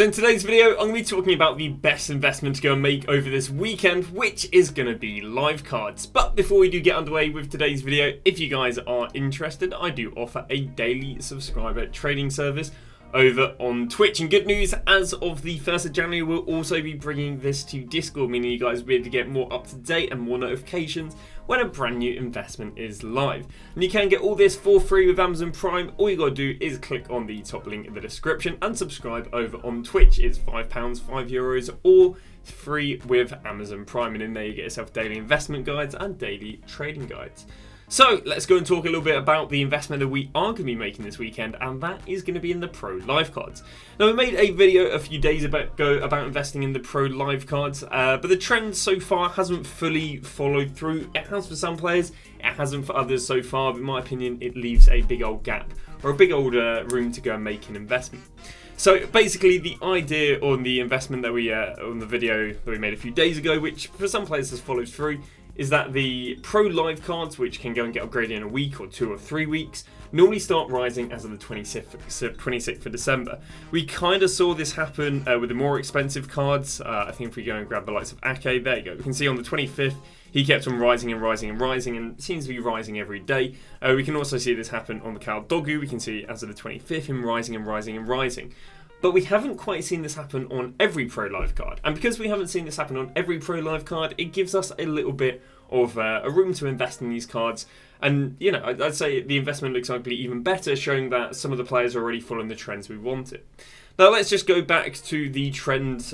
In today's video, I'm going to be talking about the best investment to go and make over this weekend, which is going to be live cards. But before we do get underway with today's video, if you guys are interested, I do offer a daily subscriber trading service over on Twitch. And good news, as of the 1st of January, we'll also be bringing this to Discord, meaning you guys will be able to get more up to date and more notifications when a brand new investment is live. And you can get all this for free with Amazon Prime. All you gotta do is click on the top link in the description and subscribe over on Twitch. It's £5, €5, or free with Amazon Prime. And in there you get yourself daily investment guides and daily trading guides. So let's go and talk a little bit about the investment that we are going to be making this weekend, and that is going to be in the Pro Live cards. Now, we made a video a few days ago about investing in the Pro Live cards, but the trend so far hasn't fully followed through. It has for some players, it hasn't for others so far, but in my opinion it leaves a big old gap, or a big old room to go and make an investment. So basically the idea on the investment that we, on the video that we made a few days ago, which for some players has followed through, is that the Pro Live cards, which can go and get upgraded in a week or 2 or 3 weeks, normally start rising as of the 26th of December. We kind of saw this happen with the more expensive cards. I think if we go and grab the likes of Ake, there you go. We can see on the 25th, he kept on rising and rising and rising, and seems to be rising every day. We can also see this happen on the Cal Dogu. We can see as of the 25th, him rising and rising and rising. But we haven't quite seen this happen on every Pro Live card. And because we haven't seen this happen on every Pro Live card, it gives us a little bit of a room to invest in these cards. And, you know, I'd say the investment looks likely even better, showing that some of the players are already following the trends we wanted. Now, let's just go back to the trend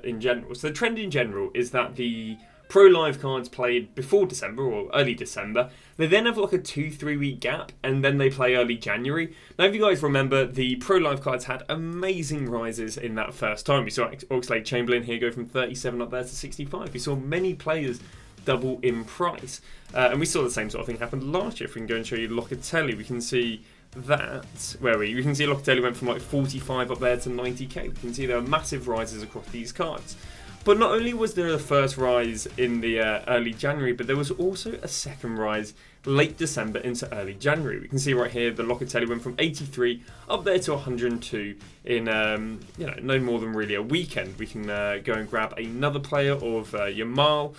in general. So the trend in general is that the Pro Live cards played before December or early December. They then have like a 2-3 week gap, and then they play early January. Now, if you guys remember, the Pro Live cards had amazing rises in that first time. We saw Oxlade-Chamberlain here go from 37 up there to 65. We saw many players double in price. And we saw the same sort of thing happen last year. If we can go and show you Locatelli, we can see that, we can see Locatelli went from like 45 up there to 90k. We can see there are massive rises across these cards. But not only was there the first rise in the early January, but there was also a second rise late December into early January. We can see right here the Locatelli went from 83 up there to 102 in no more than really a weekend. We can go and grab another player of Marlon.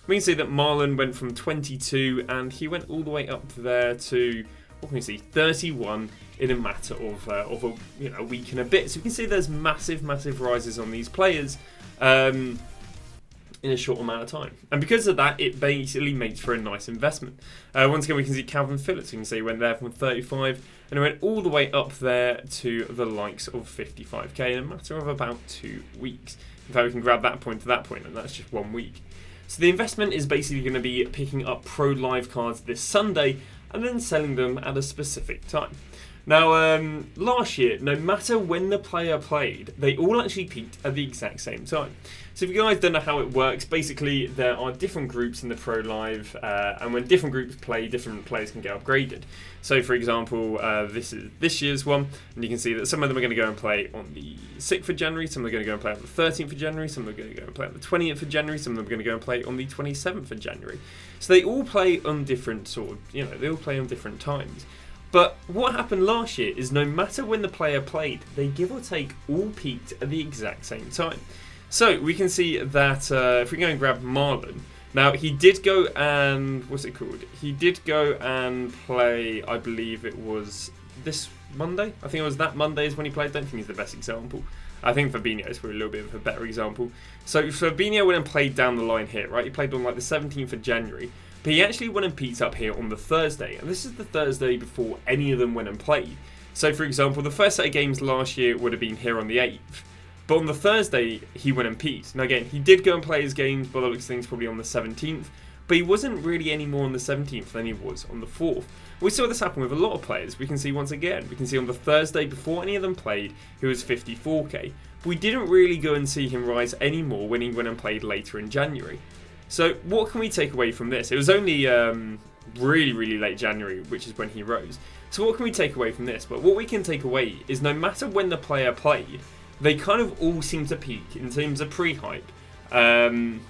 We can see that Marlon went from 22 and he went all the way up there to, what can we see, 31 in a matter of a week and a bit. So you can see there's massive rises on these players in a short amount of time. And because of that, it basically makes for a nice investment. Once again, we can see Calvin Phillips. You can see he went there from 35 and it went all the way up there to the likes of 55k in a matter of about 2 weeks. In fact, we can grab that point to that point, and that's just 1 week. So the investment is basically going to be picking up Pro Live cards this Sunday and then selling them at a specific time. Now, last year, no matter when the player played, they all actually peaked at the exact same time. So if you guys don't know how it works, basically there are different groups in the Pro Live, and when different groups play, different players can get upgraded. So for example, this is this year's one, and you can see that some of them are going to go and play on the 6th of January, some are going to go and play on the 13th of January, some are going to go and play on the 20th of January, some of them are going to go and play on the 27th of January. So they all play on different they all play on different times. But what happened last year is no matter when the player played, they give or take all peaked at the exact same time. So we can see that if we go and grab Marlon, now he did go and, He did go and play, I believe it was this Monday. I think it was that Monday is when he played. I don't think he's the best example. I think Fabinho is probably a little bit of a better example. So Fabinho went and played down the line here, right? He played on like the 17th of January. But he actually went and peaked up here on the Thursday, and this is the Thursday before any of them went and played. So for example, the first set of games last year would have been here on the 8th, but on the Thursday he went and peaked. Now again, he did go and play his games, by the looks of things, probably on the 17th, but he wasn't really any more on the 17th than he was on the 4th. We saw this happen with a lot of players. We can see once again, we can see on the Thursday before any of them played, he was 54k, but we didn't really go and see him rise anymore when he went and played later in January. So what can we take away from this? It was only really late January, which is when he rose. So what can we take away from this? But what we can take away is no matter when the player played, they kind of all seem to peak in terms of pre-hype on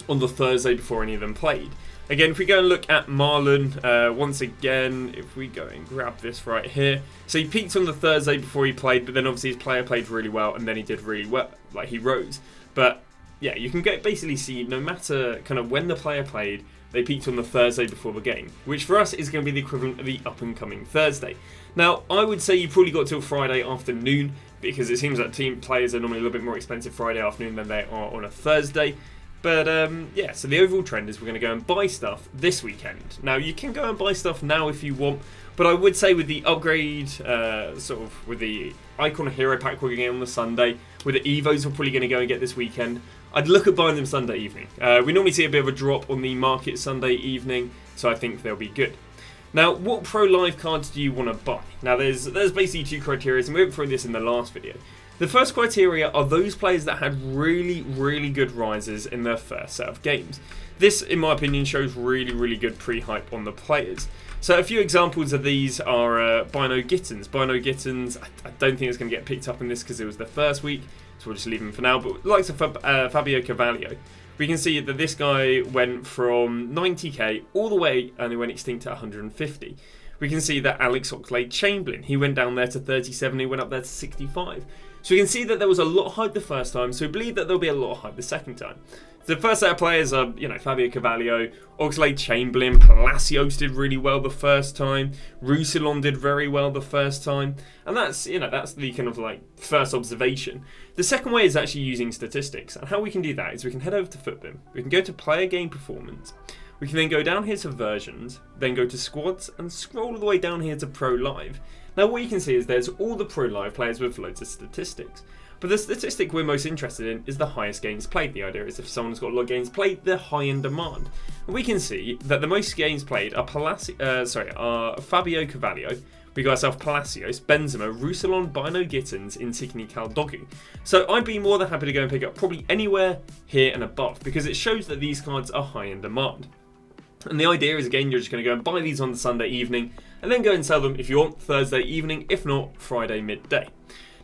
the Thursday before any of them played. Again, if we go and look at Marlon, once again, if we go and grab this right here. So he peaked on the Thursday before he played, but then obviously his player played really well, and then he did really well, like he rose. But yeah, you can basically see no matter kind of when the player played, they peaked on the Thursday before the game, which for us is going to be the equivalent of the up-and-coming Thursday. Now, I would say you probably got till Friday afternoon, because it seems like team players are normally a little bit more expensive Friday afternoon than they are on a Thursday. But yeah, so the overall trend is we're going to go and buy stuff this weekend. Now, you can go and buy stuff now if you want, but I would say with the upgrade, sort of with the Icon Hero Pack we're going to get on the Sunday, with the Evos we're probably going to go and get this weekend, I'd look at buying them Sunday evening. We normally see a bit of a drop on the market Sunday evening, so I think they'll be good. Now, what Pro Live cards do you want to buy? Now, there's basically two criteria, and we went through this in the last video. The first criteria are those players that had really, really good rises in their first set of games. This, in my opinion, shows really, really good pre-hype on the players. So a few examples of these are Bino Gittins. Bino Gittins, I don't think it's going to get picked up in this because it was the first week, so we'll just leave him for now. But likes of Fabio Carvalho, we can see that this guy went from 90k all the way and he went extinct at 150. We can see that Alex Oxlade-Chamberlain, he went down there to 37, he went up there to 65. So we can see that there was a lot of hype the first time, so we believe that there'll be a lot of hype the second time. The first set of players are, you know, Fabio Carvalho, Oxlade-Chamberlain, Palacios did really well the first time, Roussillon did very well the first time, and that's, you know, that's the kind of like first observation. The second way is actually using statistics, and how we can do that is we can head over to Footbin, we can go to Player Game Performance, we can then go down here to Versions, then go to Squads, and scroll all the way down here to Pro Live. Now what you can see is there's all the Pro Live players with loads of statistics. But the statistic we're most interested in is the highest games played. The idea is if someone's got a lot of games played, they're high in demand. And we can see that the most games played are Fabio Carvalho, we got ourselves Palacios, Benzema, Roussillon, Bino Gittins, Insigne, Caldogu. So I'd be more than happy to go and pick up probably anywhere here and above, because it shows that these cards are high in demand. And the idea is, again, you're just going to go and buy these on the Sunday evening, and then go and sell them if you want Thursday evening, if not Friday midday.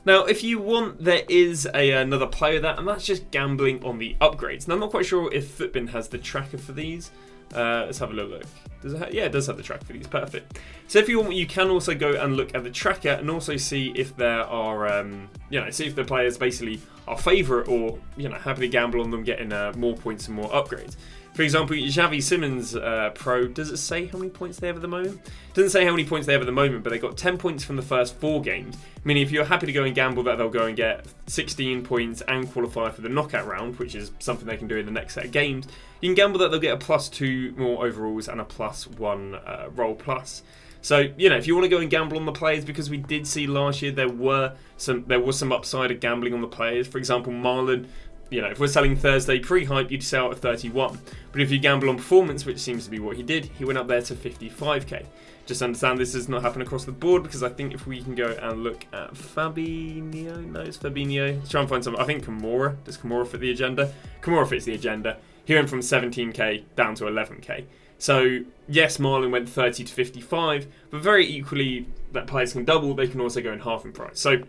Now, if you want, there is another player of that, and that's just gambling on the upgrades. Now, I'm not quite sure if Footbin has the tracker for these. Let's have a little look. Does it yeah, it does have the tracker for these. Perfect. So if you want, you can also go and look at the tracker and also see if there are, you know, see if the players basically are favourite or, you know, happy to gamble on them getting more points and more upgrades. For example, Xavi Simons Pro, does it say how many points they have at the moment? It doesn't say how many points they have at the moment, but they got 10 points from the first 4 games. Meaning if you're happy to go and gamble that they'll go and get 16 points and qualify for the knockout round, which is something they can do in the next set of games, you can gamble that they'll get a +2 more overalls and a +1 roll plus. So, you know, if you want to go and gamble on the players, because we did see last year there was some upside of gambling on the players. For example, Marlon, you know, if we're selling Thursday pre-hype, you'd sell at 31. But if you gamble on performance, which seems to be what he did, he went up there to 55k. Just understand this does not happen across the board, because I think if we can go and look at Fabinho, no, it's Fabinho. Let's try and find something. I think Kamora. Does Kamora fit the agenda? Kamora fits the agenda. He went from 17k down to 11k. So, yes, Marlon went 30 to 55, but very equally, that players can double, they can also go in half in price. So,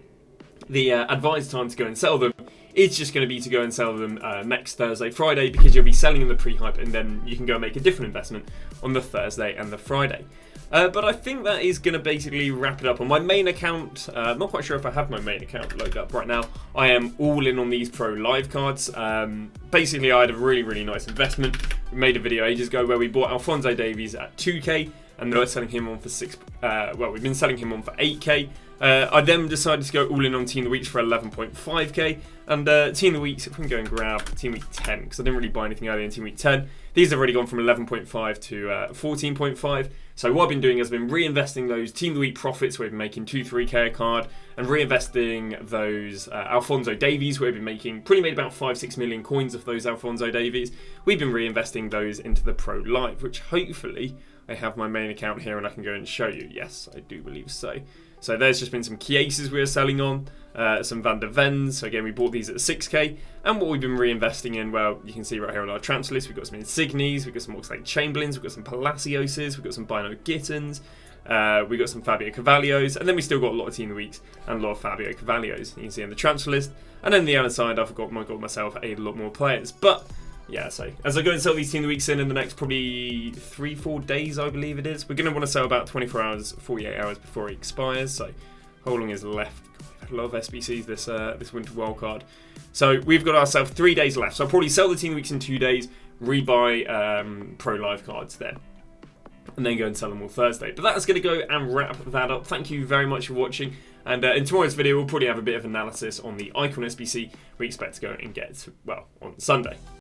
the advised time to go and sell them is just going to be to go and sell them next Thursday, Friday, because you'll be selling in the pre-hype, and then you can go and make a different investment on the Thursday and the Friday. But I think that is going to basically wrap it up on my main account. I'm not quite sure if I have my main account loaded up right now. I am all in on these Pro Live cards. Basically, I had a really, really nice investment. We made a video ages ago where we bought Alphonso Davies at 2k, and we're selling him on for we've been selling him on for 8k. I then decided to go all in on Team of the Weeks for 11.5k, and Team of the Weeks, if we can go and grab Team Week 10, because I didn't really buy anything earlier in Team Week 10. These have already gone from 11.5 to 14.5. So what I've been doing is I've been reinvesting those Team of the Week profits, where we've been making 2-3k a card, and reinvesting those Alphonso Davies, where we've been making, pretty made about 5-6 million coins of those Alphonso Davies. We've been reinvesting those into the Pro Live, which hopefully I have my main account here and I can go and show you. Yes, I do believe so. So there's just been some key aces we were selling on, some Van der Vens. So again, we bought these at 6k. And what we've been reinvesting in, well, you can see right here on our transfer list, we've got some Insignes, we've got some Oxlade-Chamberlains, we've got some Palacioses, we've got some Bino Gittins, we've got some Fabio Carvalhos, and then we still got a lot of Team of the Weeks and a lot of Fabio Carvalhos. You can see on the transfer list. And then the other side, I've got myself a lot more players. But yeah, so as I go and sell these Team of the Weeks in the next probably 3-4 days, I believe it is, we're going to want to sell about 24 hours, 48 hours before it expires. So how long is left? We've had a lot of SBCs this winter wildcard. So we've got ourselves 3 days left. So I'll probably sell the Team of the Weeks in 2 days, rebuy Pro Live cards then, and then go and sell them all Thursday. But that's going to go and wrap that up. Thank you very much for watching. And in tomorrow's video, we'll probably have a bit of analysis on the Icon SBC we expect to go and get, well, on Sunday.